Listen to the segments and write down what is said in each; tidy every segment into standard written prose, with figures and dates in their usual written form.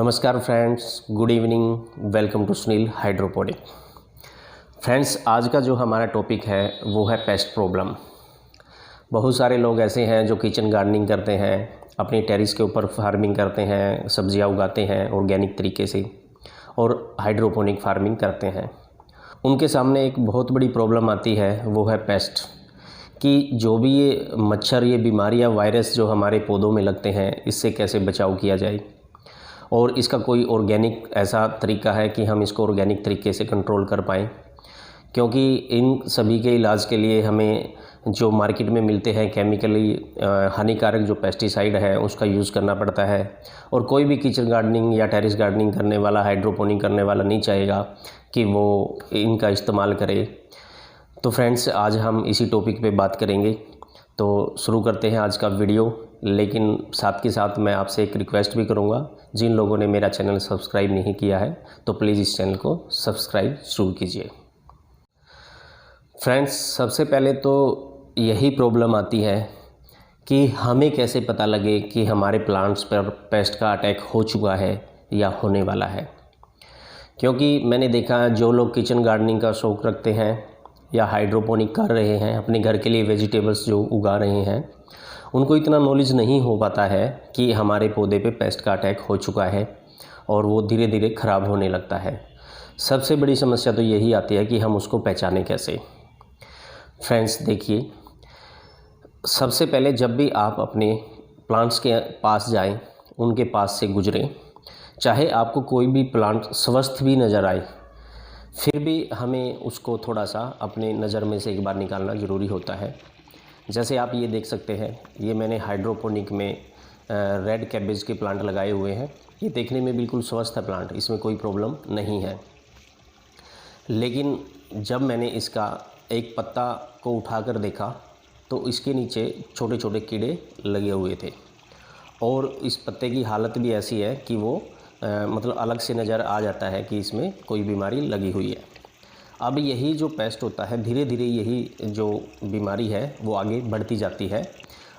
नमस्कार friends, good evening, welcome to Sunil hydroponic. Friends, आज का जो हमारा टॉपिक है वो है पेस्ट प्रॉब्लम। बहुत सारे लोग ऐसे हैं जो किचन गार्डनिंग करते हैं, अपनी टेरेस के ऊपर फार्मिंग करते हैं, सब्जियां उगाते हैं ऑर्गेनिक तरीके से और हाइड्रोपोनिक फार्मिंग करते हैं। उनके सामने एक बहुत बड़ी प्रॉब्लम आती है, वो है पेस्ट कि जो भी ये मच्छर, ये बीमारियाँ, वायरस जो हमारे पौधों में लगते हैं, इससे कैसे बचाव किया जाए और इसका कोई ऑर्गेनिक ऐसा तरीका है कि हम इसको ऑर्गेनिक तरीके से कंट्रोल कर पाएँ। क्योंकि इन सभी के इलाज के लिए हमें जो मार्केट में मिलते हैं केमिकली हानिकारक जो पेस्टिसाइड है उसका यूज़ करना पड़ता है। और कोई भी किचन गार्डनिंग या टेरेस गार्डनिंग करने वाला, हाइड्रोपोनिक करने वाला नहीं चाहेगा कि वो इनका इस्तेमाल करे। तो फ्रेंड्स, आज हम इसी टॉपिक पे बात करेंगे। तो शुरू करते हैं आज का वीडियो, लेकिन साथ के साथ मैं आपसे एक रिक्वेस्ट भी करूंगा, जिन लोगों ने मेरा चैनल सब्सक्राइब नहीं किया है तो प्लीज़ इस चैनल को सब्सक्राइब ज़रूर कीजिए। फ्रेंड्स, सबसे पहले तो यही प्रॉब्लम आती है कि हमें कैसे पता लगे कि हमारे प्लांट्स पर पेस्ट का अटैक हो चुका है या होने वाला है। क्योंकि मैंने देखा जो लोग किचन गार्डनिंग का शौक़ रखते हैं या हाइड्रोपोनिक कर रहे हैं, अपने घर के लिए वेजिटेबल्स जो उगा रहे हैं, उनको इतना नॉलेज नहीं हो पाता है कि हमारे पौधे पे पेस्ट का अटैक हो चुका है और वो धीरे धीरे ख़राब होने लगता है। सबसे बड़ी समस्या तो यही आती है कि हम उसको पहचाने कैसे। फ्रेंड्स देखिए, सबसे पहले जब भी आप अपने प्लांट्स के पास जाएं, उनके पास से गुजरें, चाहे आपको कोई भी प्लांट स्वस्थ भी नज़र आए, फिर भी हमें उसको थोड़ा सा अपने नज़र में से एक बार निकालना ज़रूरी होता है। जैसे आप ये देख सकते हैं, ये मैंने हाइड्रोपोनिक में रेड कैबेज के प्लांट लगाए हुए हैं। ये देखने में बिल्कुल स्वस्थ है प्लांट, इसमें कोई प्रॉब्लम नहीं है। लेकिन जब मैंने इसका एक पत्ता को उठाकर देखा तो इसके नीचे छोटे छोटे कीड़े लगे हुए थे और इस पत्ते की हालत भी ऐसी है कि वो मतलब अलग से नज़र आ जाता है कि इसमें कोई बीमारी लगी हुई है। अब यही जो पेस्ट होता है, धीरे धीरे यही जो बीमारी है वो आगे बढ़ती जाती है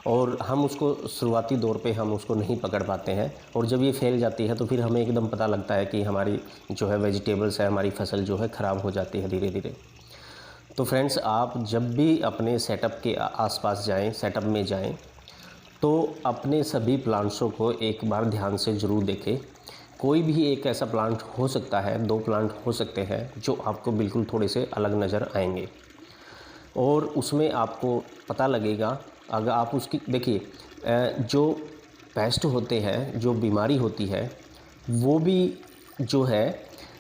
और हम उसको शुरुआती दौर पे हम उसको नहीं पकड़ पाते हैं और जब ये फैल जाती है तो फिर हमें एकदम पता लगता है कि हमारी जो है वेजिटेबल्स है, हमारी फसल जो है ख़राब हो जाती है धीरे धीरे। तो फ्रेंड्स, आप जब भी अपने सेटअप के आसपास जाएं, सेटअप में जाएं, तो अपने सभी प्लांट्सों को एक बार ध्यान से ज़रूर देखें। कोई भी एक ऐसा प्लांट हो सकता है, 2 प्लांट हो सकते हैं जो आपको बिल्कुल थोड़े से अलग नज़र आएंगे और उसमें आपको पता लगेगा। अगर आप उसकी देखिए, जो पेस्ट होते हैं, जो बीमारी होती है, वो भी जो है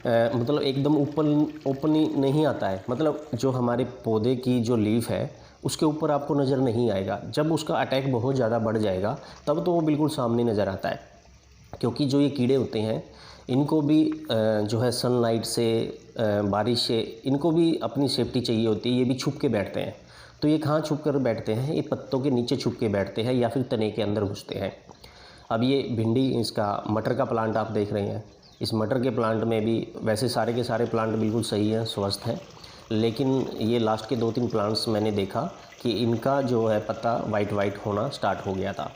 मतलब एकदम ओपन नहीं आता है। मतलब जो हमारे पौधे की जो लीफ है उसके ऊपर आपको नज़र नहीं आएगा। जब उसका अटैक बहुत ज़्यादा बढ़ जाएगा तब तो वो बिल्कुल सामने नज़र आता है। क्योंकि जो ये कीड़े होते हैं, इनको भी जो है सनलाइट से, बारिश से, इनको भी अपनी सेफ्टी चाहिए होती है। ये भी छुप के बैठते हैं। तो ये कहाँ छुप कर बैठते हैं? ये पत्तों के नीचे छुप के बैठते हैं या फिर तने के अंदर घुसते हैं। अब ये भिंडी, इसका मटर का प्लांट आप देख रहे हैं। इस मटर के प्लांट में भी वैसे सारे के सारे प्लांट बिल्कुल सही हैं, स्वस्थ हैं, लेकिन ये लास्ट के 2-3 प्लांट्स मैंने देखा कि इनका जो है पत्ता वाइट होना स्टार्ट हो गया था।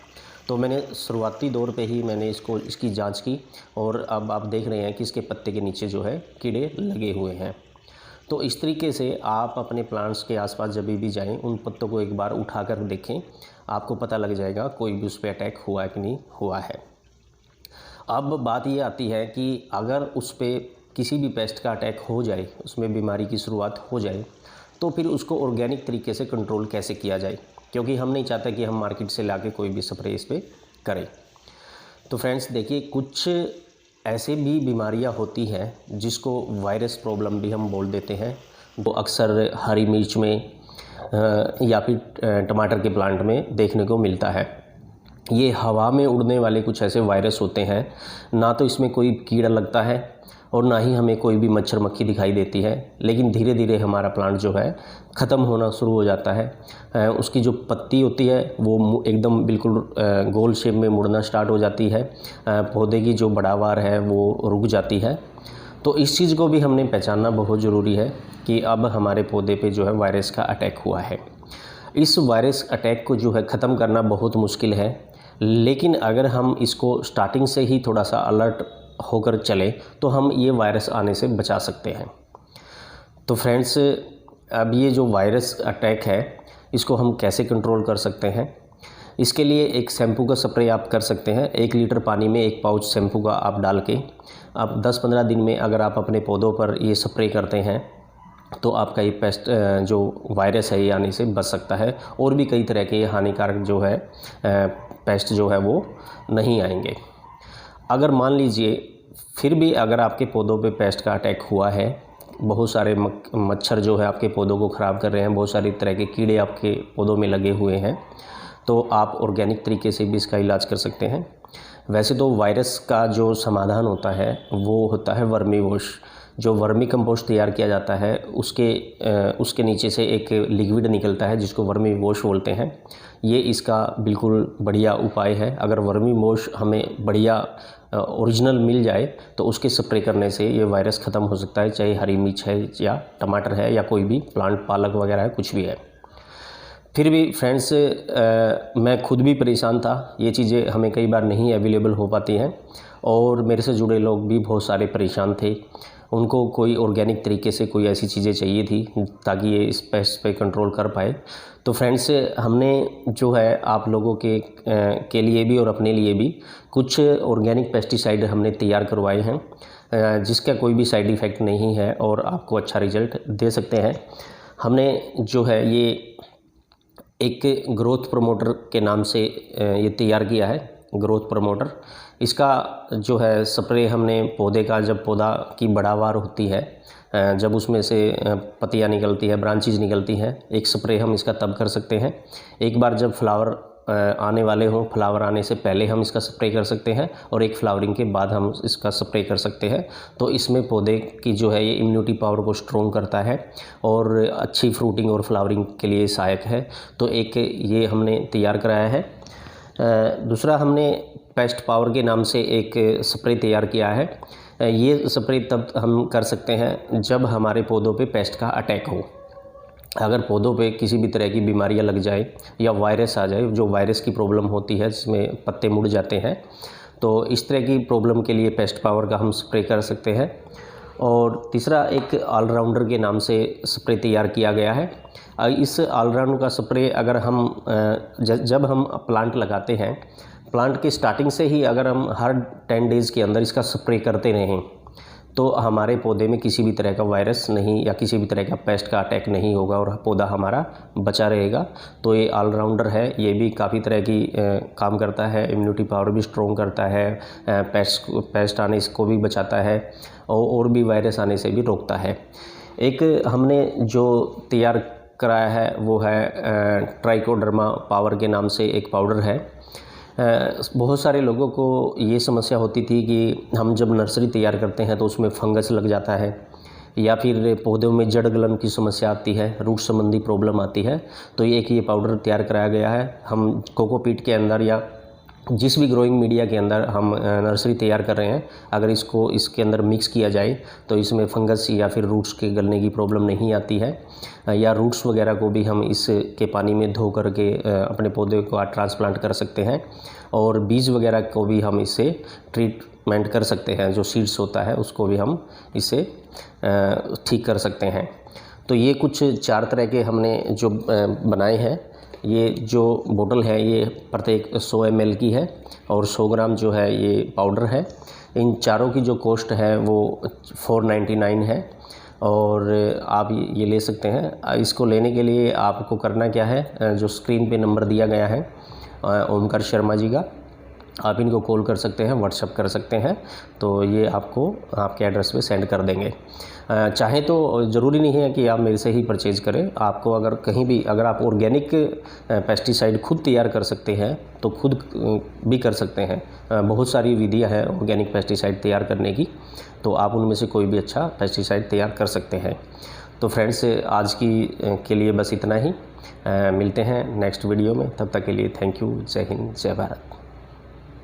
तो मैंने शुरुआती दौर पे ही मैंने इसकी जांच की और अब आप देख रहे हैं कि इसके पत्ते के नीचे जो है कीड़े लगे हुए हैं। तो इस तरीके से आप अपने प्लांट्स के आसपास जब भी जाएं, उन पत्तों को एक बार उठाकर देखें, आपको पता लग जाएगा कोई भी उस पर अटैक हुआ है कि नहीं हुआ है। अब बात ये आती है कि अगर उस पर किसी भी पेस्ट का अटैक हो जाए, उसमें बीमारी की शुरुआत हो जाए, तो फिर उसको ऑर्गेनिक तरीके से कंट्रोल कैसे किया जाए। क्योंकि हम नहीं चाहते कि हम मार्केट से लाके कोई भी स्प्रे इस पर करें। तो फ्रेंड्स देखिए, कुछ ऐसे भी बीमारियां होती हैं जिसको वायरस प्रॉब्लम भी हम बोल देते हैं, वो अक्सर हरी मिर्च में या फिर टमाटर के प्लांट में देखने को मिलता है। ये हवा में उड़ने वाले कुछ ऐसे वायरस होते हैं। ना तो इसमें कोई कीड़ा लगता है और ना ही हमें कोई भी मच्छर मक्खी दिखाई देती है, लेकिन धीरे धीरे हमारा प्लांट जो है ख़त्म होना शुरू हो जाता है। उसकी जो पत्ती होती है वो एकदम बिल्कुल गोल शेप में मुड़ना स्टार्ट हो जाती है। पौधे की जो बढ़ावार है वो रुक जाती है। तो इस चीज़ को भी हमने पहचानना बहुत ज़रूरी है कि अब हमारे पौधे पे जो है वायरस का अटैक हुआ है। इस वायरस अटैक को जो है ख़त्म करना बहुत मुश्किल है, लेकिन अगर हम इसको स्टार्टिंग से ही थोड़ा सा अलर्ट होकर चले तो हम ये वायरस आने से बचा सकते हैं। तो फ्रेंड्स, अब ये जो वायरस अटैक है इसको हम कैसे कंट्रोल कर सकते हैं? इसके लिए एक शैम्पू का स्प्रे आप कर सकते हैं। 1 लीटर पानी में 1 पाउच शैम्पू का आप डाल के आप 10-15 दिन में अगर आप अपने पौधों पर ये स्प्रे करते हैं तो आपका ये पेस्ट जो वायरस है ये आने से बच सकता है, और भी कई तरह के हानिकारक जो है पेस्ट जो है वो नहीं आएंगे। अगर मान लीजिए फिर भी अगर आपके पौधों पे पेस्ट का अटैक हुआ है, बहुत सारे मच्छर जो है आपके पौधों को ख़राब कर रहे हैं, बहुत सारी तरह के कीड़े आपके पौधों में लगे हुए हैं, तो आप ऑर्गेनिक तरीके से भी इसका इलाज कर सकते हैं। वैसे तो वायरस का जो समाधान होता है वो होता है वर्मी वॉश। जो वर्मी कंपोस्ट तैयार किया जाता है उसके नीचे से एक लिक्विड निकलता है जिसको वर्मी वॉश बोलते हैं। ये इसका बिल्कुल बढ़िया उपाय है। अगर वर्मी वॉश हमें बढ़िया ओरिजिनल मिल जाए तो उसके स्प्रे करने से ये वायरस ख़त्म हो सकता है, चाहे हरी मिर्च है या टमाटर है या कोई भी प्लांट, पालक वगैरह है, कुछ भी है। फिर भी फ्रेंड्स, मैं खुद भी परेशान था। ये चीज़ें हमें कई बार नहीं अवेलेबल हो पाती हैं और मेरे से जुड़े लोग भी बहुत सारे परेशान थे। उनको कोई ऑर्गेनिक तरीके से कोई ऐसी चीज़ें चाहिए थी ताकि ये इस पेस्ट पे कंट्रोल कर पाए। तो फ्रेंड्स, हमने जो है आप लोगों के लिए भी और अपने लिए भी कुछ ऑर्गेनिक पेस्टिसाइड हमने तैयार करवाए हैं जिसका कोई भी साइड इफ़ेक्ट नहीं है और आपको अच्छा रिजल्ट दे सकते हैं। हमने जो है ये एक ग्रोथ प्रमोटर के नाम से ये तैयार किया है, ग्रोथ प्रमोटर। इसका जो है स्प्रे हमने पौधे का, जब पौधा की बढ़ावार होती है, जब उसमें से पत्तियाँ निकलती है, ब्रांचेज निकलती हैं, एक स्प्रे हम इसका तब कर सकते हैं। एक बार जब फ्लावर आने वाले हों, फ्लावर आने से पहले हम इसका स्प्रे कर सकते हैं और एक फ्लावरिंग के बाद हम इसका स्प्रे कर सकते हैं। तो इसमें पौधे की जो है ये इम्यूनिटी पावर को स्ट्रॉन्ग करता है और अच्छी फ्रूटिंग और फ्लावरिंग के लिए सहायक है। तो एक ये हमने तैयार कराया है। दूसरा, हमने पेस्ट पावर के नाम से एक स्प्रे तैयार किया है। ये स्प्रे तब हम कर सकते हैं जब हमारे पौधों पे पेस्ट का अटैक हो। अगर पौधों पे किसी भी तरह की बीमारियां लग जाए या वायरस आ जाए, जो वायरस की प्रॉब्लम होती है जिसमें पत्ते मुड़ जाते हैं, तो इस तरह की प्रॉब्लम के लिए पेस्ट पावर का हम स्प्रे कर सकते हैं। और तीसरा, एक ऑलराउंडर के नाम से स्प्रे तैयार किया गया है। इस ऑलराउंडर का स्प्रे अगर हम जब हम प्लांट लगाते हैं, प्लांट के स्टार्टिंग से ही अगर हम हर 10 डेज़ के अंदर इसका स्प्रे करते रहें तो हमारे पौधे में किसी भी तरह का वायरस नहीं या किसी भी तरह का पेस्ट का अटैक नहीं होगा और पौधा हमारा बचा रहेगा। तो ये ऑलराउंडर है, ये भी काफ़ी तरह की काम करता है, इम्यूनिटी पावर भी स्ट्रॉन्ग करता है, पेस्ट आने को भी बचाता है और भी वायरस आने से भी रोकता है। एक हमने जो तैयार कराया है वो है ट्राइकोडर्मा पावर के नाम से एक पाउडर है। बहुत सारे लोगों को ये समस्या होती थी कि हम जब नर्सरी तैयार करते हैं तो उसमें फंगस लग जाता है या फिर पौधों में जड़ गलन की समस्या आती है, रूट संबंधी प्रॉब्लम आती है। तो ये पाउडर तैयार कराया गया है। हम कोकोपीट के अंदर या जिस भी ग्रोइंग मीडिया के अंदर हम नर्सरी तैयार कर रहे हैं, अगर इसको इसके अंदर मिक्स किया जाए तो इसमें फंगस या फिर रूट्स के गलने की प्रॉब्लम नहीं आती है, या रूट्स वगैरह को भी हम इसके पानी में धो करके अपने पौधे को ट्रांसप्लांट कर सकते हैं और बीज वगैरह को भी हम इससे ट्रीटमेंट कर सकते हैं। जो सीड्स होता है उसको भी हम इससे ठीक कर सकते हैं। तो ये कुछ 4 तरह के हमने जो बनाए हैं। ये जो बोतल है ये प्रत्येक 100 ml की है और 100 ग्राम जो है ये पाउडर है। इन चारों की जो कॉस्ट है वो 499 है और आप ये ले सकते हैं। इसको लेने के लिए आपको करना क्या है, जो स्क्रीन पे नंबर दिया गया है ओमकार शर्मा जी का, आप इनको कॉल कर सकते हैं, व्हाट्सएप कर सकते हैं, तो ये आपको आपके एड्रेस पे सेंड कर देंगे। चाहें तो ज़रूरी नहीं है कि आप मेरे से ही परचेज़ करें। आपको अगर कहीं भी अगर आप ऑर्गेनिक पेस्टिसाइड खुद तैयार कर सकते हैं तो खुद भी कर सकते हैं। बहुत सारी विधियां हैं ऑर्गेनिक पेस्टिसाइड तैयार करने की, तो आप उनमें से कोई भी अच्छा पेस्टिसाइड तैयार कर सकते हैं। तो फ्रेंड्स, आज के लिए बस इतना ही। मिलते हैं नेक्स्ट वीडियो में, तब तक के लिए थैंक यू। जय हिंद, जय भारत।